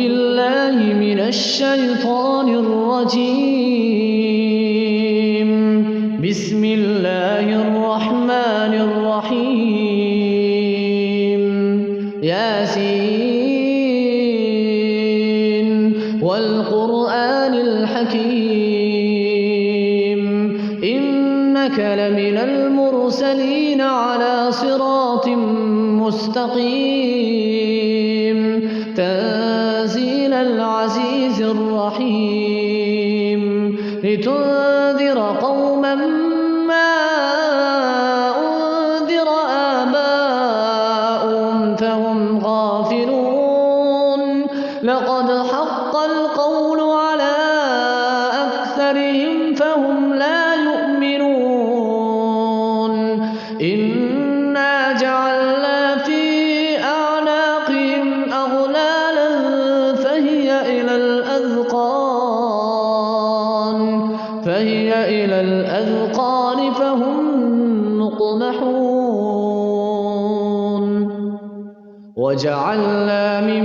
بالله من الشيطان الرجيم. بسم الله الرحمن الرحيم. ياسين والقرآن الحكيم إنك لمن المرسلين على صراط مستقيم تنزيل العزيز الرحيم لتنذر قوما ما أنذر آباؤهم فهم غافلون لقد حق القول على أكثرهم فهم لا يؤمنون إنا جعلنا في أعناقهم أغلالا فهي إلى الأذقان فهم مقمحون وجعلنا من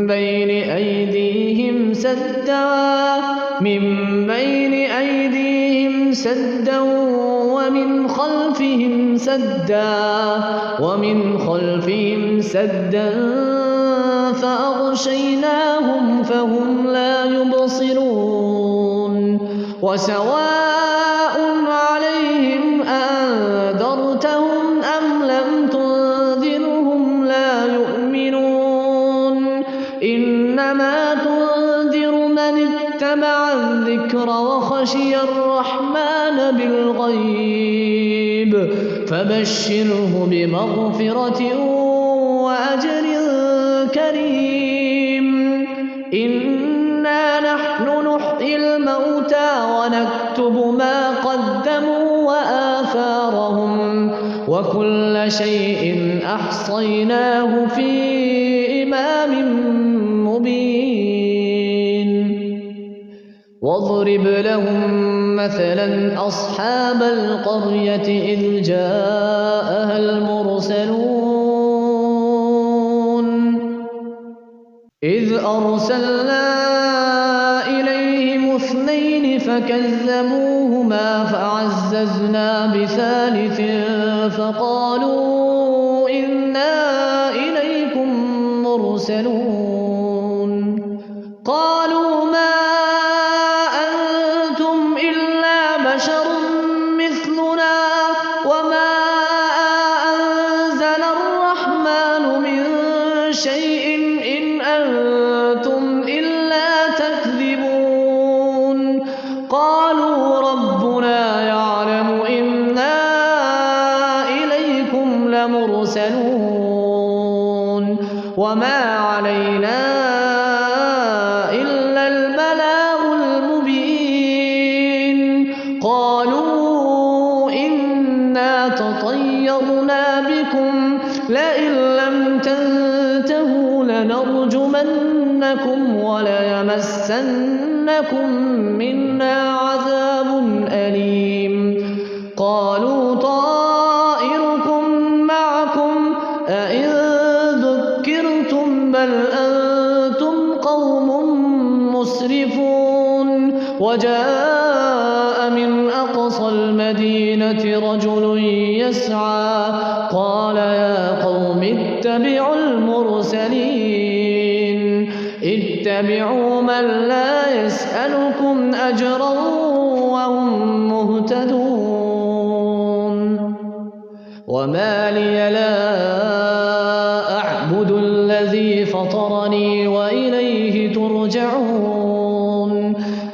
بين أيديهم سدا ومن خلفهم سدا فأغشيناهم فهم لا يبصرون وسواء عليهم أنذرتهم أم لم تنذرهم لا يؤمنون إنما تنذر من اتبع الذكر وخشي الرحمن بالغيب فبشره بمغفرة وأجر كريم. إنا نحن نحيي الموتى ونكتب ما قدموا وآثارهم وكل شيء أحصيناه في إمام مبين. واضرب لهم مثلا أصحاب القرية إذ جاءها المرسلون إذ أرسلنا إليهم 2 فكذبوهما فعززنا بثالث فقالوا إنا إليكم مرسلون قالوا ما أنتم إلا بشر مثلنا وما أنزل الرحمن من شيء إن أنتم إلا تكذبون قالوا ربنا يعلم إنا إليكم لمرسلون وما علينا إلا البلاغ المبين. قالوا إنا تطيرنا بكم لئن لم تنتهوا لنرجمنكم وليمسنكم منا عذاب أليم. قالوا طائركم معكم أئن ذكرتم بل أنتم قوم مسرفون. وجاء من أقصى المدينة رجل يسعى قال يا قوم اتبعوا المرسلين اتبعوا من لا يسألكم أجرا وهم مهتدون. وما لي لا أعبد الذي فطرني وإليه ترجعون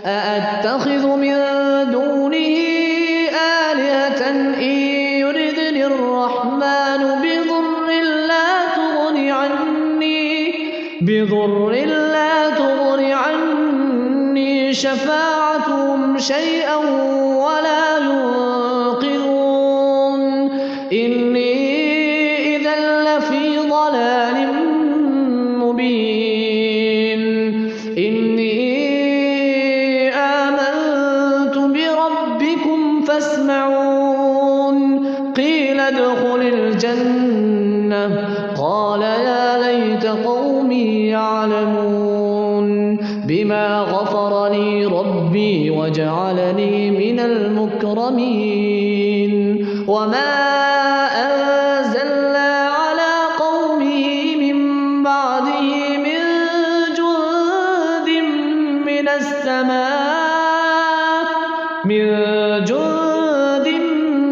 أأتخذ من دونه آلهة إن يردني الرحمن بضر لا تغن عني شفاعتهم شيئا ولا ينقذون. إني إذا لفي ضلال مبين. إني آمنت بربكم فاسمعون. ادخل الجنة قال يا ليت قومي يعلمون بما غفر لي ربي وجعلني من المكرمين وما أنزلنا على قومه من بعده من جند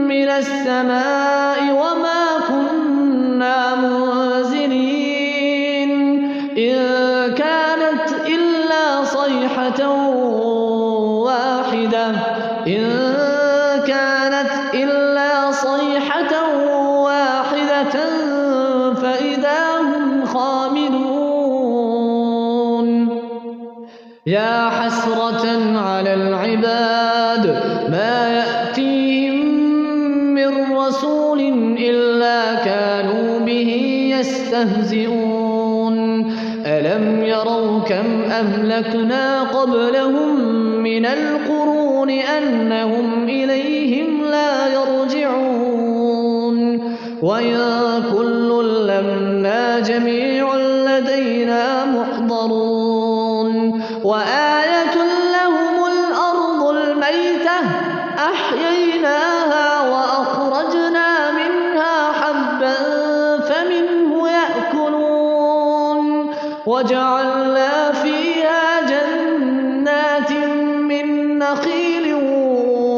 من السماء وما كنا منزلين إن كانت إلا صيحة واحدة فإذا هم خامدون يا حسرة على العباد ما يأتيهم من رسول إلا كانوا به يستهزئون ألم يروا كم أهلكنا قبلهم من القرون أنهم إليهم لا يرجعون وإن كل لما جميع لدينا محضرون وآية لهم الأرض الميتة أحييناها وأخرجنا منها حبا فمنه يأكلون وجعلنا فيها جنات من نخيل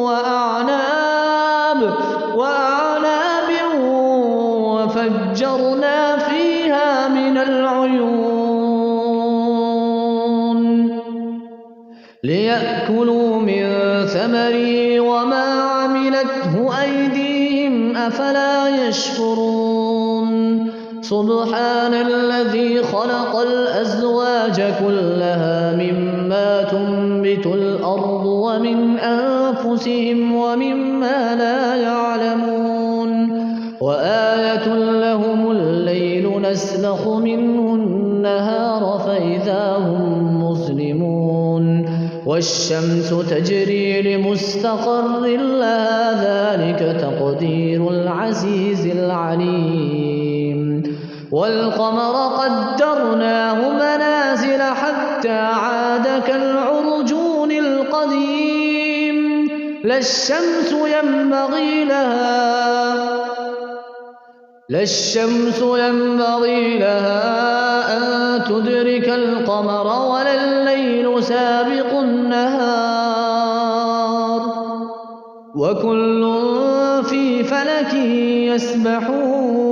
وأعناب وفجرنا فيها من العيون ليأكلوا من ثمره وما عملته أيديهم أفلا يشكرون سبحان الذي خلق الأزواج كلها مما تنبت الأرض ومن أنفسهم ومما لا يعلمون وآية لهم الليل نسلخ منه النهار فإذا هم مظلمون والشمس تجري لمستقر لها ذلك تقدير العزيز العليم والقمر قدرناه منازل حتى عاد كالعرجون القديم لا الشمس ينبغي لها أن تدرك القمر ولا الليل سابق النهار وكل في فلك يسبحون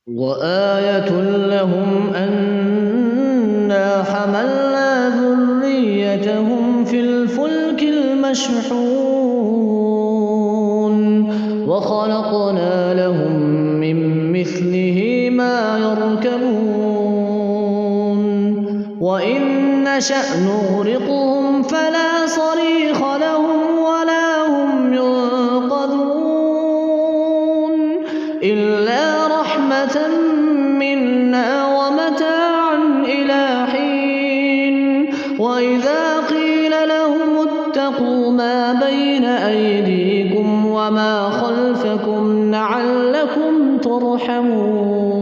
وآية لهم أنا حملنا ذريتهم في الفلك المشحون وخلقنا لهم من مثله ما يركبون وإن نشأ نغرقهم فلا صريخ لهم ولا هم ينقذون إلا رحمة منا ومتاعا إلى حين وإذا قيل لهم اتقوا ما بين أيديكم وما خلفكم لعلكم ترحمون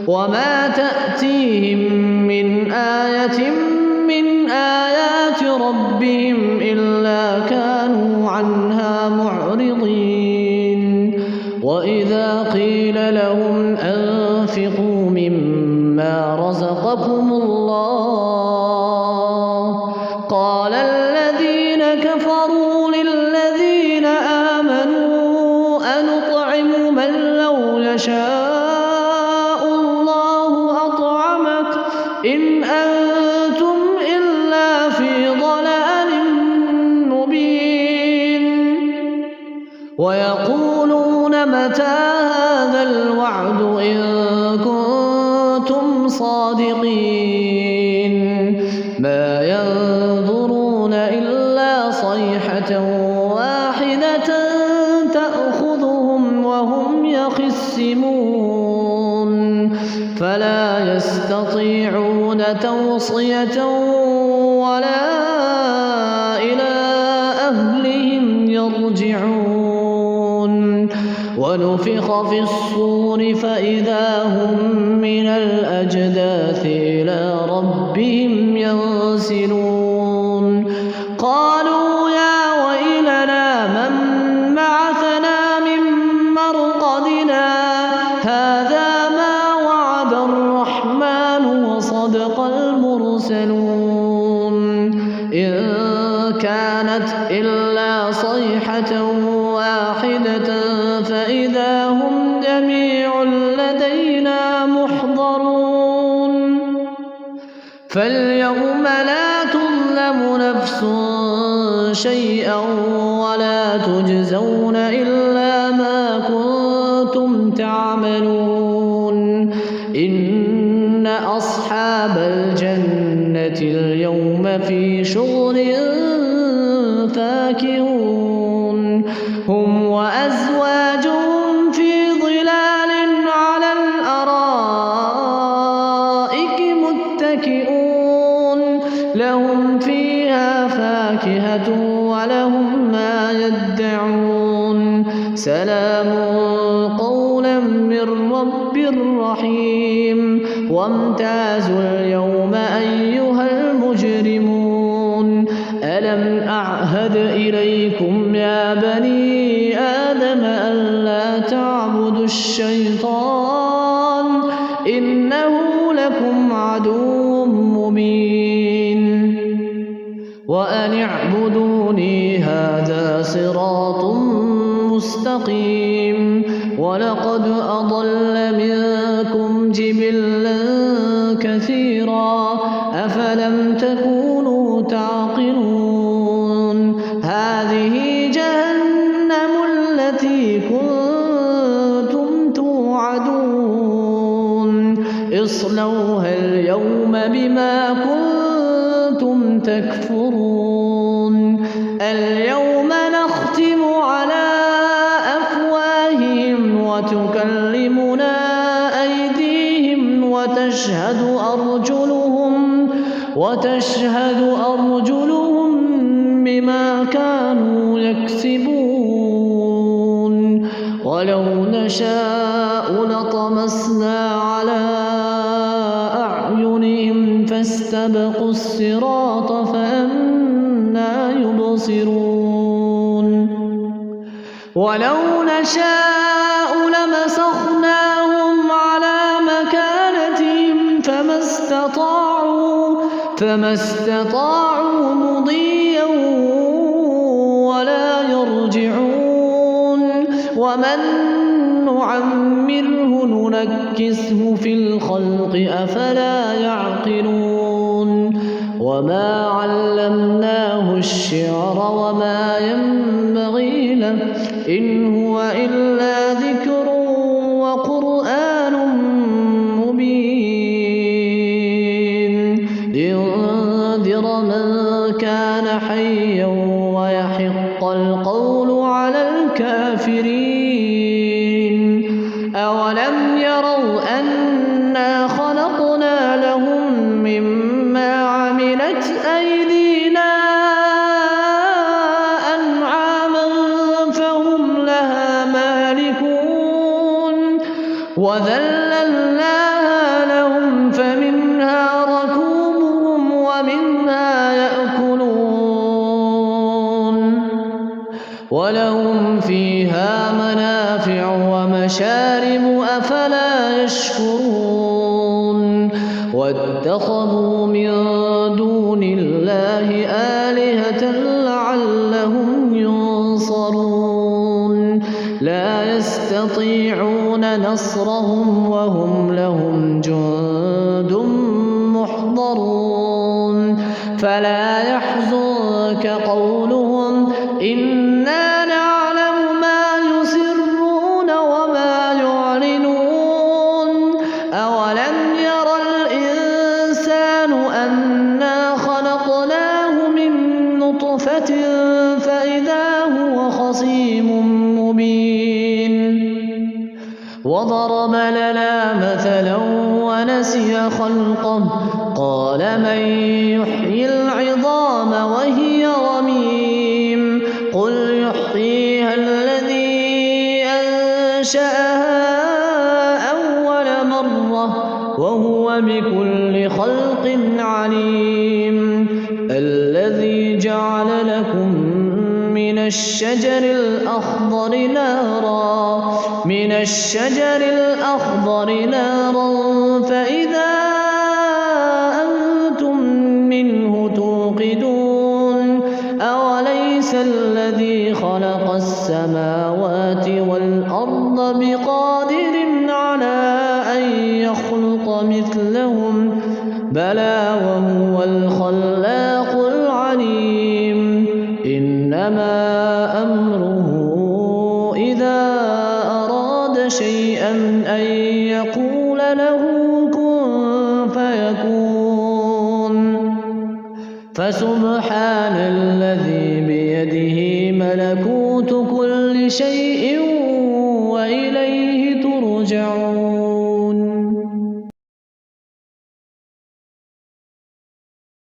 وما تأتيهم من آية من آيات ربهم إلا كانوا عنها معرضين وإذا قيل لهم أنفقوا مما رزقكم الله قال الذين كفروا للذين آمنوا أنطعم من لو يشاء الله أطعمك إن أنتم إلا في ضلال مبين ويقولون متى هذا الوعد إن كنتم صادقين ما ينظرون إلا صيحة واحدة تأخذهم وهم يخصمون فلا يستطيعون توصية ولا إلى أهلهم يرجعون ونفخ في الصور فإذا هم من الأجداث إلى ربهم ينسلون قالوا يا ويلنا من بعثنا من مرقدنا هذا ما وعد الرحمن وصدق المرسلون إن كانت إلا صيحة واحدة فإذا هم جميع لدينا محضرون فاليوم لا تظلم نفس شيئا ولا تجزون إلا ما كنتم تعملون إن أصحاب الجنة اليوم في شغل فاكهون هم وأزواجهم في ظلال على الأرائك متكئون لهم فيها فاكهة ولهم ما يدعون سلام قولا من رب رحيم وامتازوا اليوم أيها المجرمون ألم أعهد إليكم يا بني آدم ألا تعبدوا الشيطان إنه لكم عدو مبين وأن اعبدوني هذا صراط مستقيم ولقد أضل منكم جبلا كثيرا أفلم تكونوا تعقلون هذه جهنم التي كنتم توعدون اصلوها اليوم بما كنتم تكفرون اليوم نختم على أفواههم وتكلمنا أيديهم وتشهد أرجلهم بما كانوا يكسبون ولو نشاء لطمسنا على أعينهم فاستبقوا الصراط فأنى يبصرون ولو نشاء لمسخناهم على مكانتهم فما استطاعوا مضيا ولا يرجعون ومن نعمره ننكسه في الخلق أفلا يعقلون وما علمناه الشعر وما ينبغي له إن هو إلا ذكر وقرآن مبين لينذر من كان حيا ويحق القول على الكافرين أولم يروا أنا خلقنا لهم مما عملت أيدينا أنعاما فهم لها مالكون وذللناها لهم فمنها ركوبهم ومنها يأكلون ولهم فيها منافع ومشارب أفلا يشكرون واتخذوا من دون الله آلهة لعلهم ينصرون لا يستطيعون نصرهم وهم لهم جند محضرون فلا يحزنك قولهم إنا نعلم ما يسرون وما يعلنون أولم ير الإنسان أنا خلقناه من نطفة فإذا هو خصيم مبين وضرب لنا مثلا ونسي خلقه قال من يحيي العظام وهي رميم قل يحييها الذي وهو بكل خلق عليم الذي جعل لكم من الشجر الأخضر نارا فإذا أنتم منه توقدون أوليس الذي خلق السماوات والأرض بقادر على أن يخلق مثلهم بلى وهو الخلاق العليم إنما أمره إذا أراد شيئا أن يقول له كن فيكون فسبحان الذي بيده ملكوت كل شيء وإليه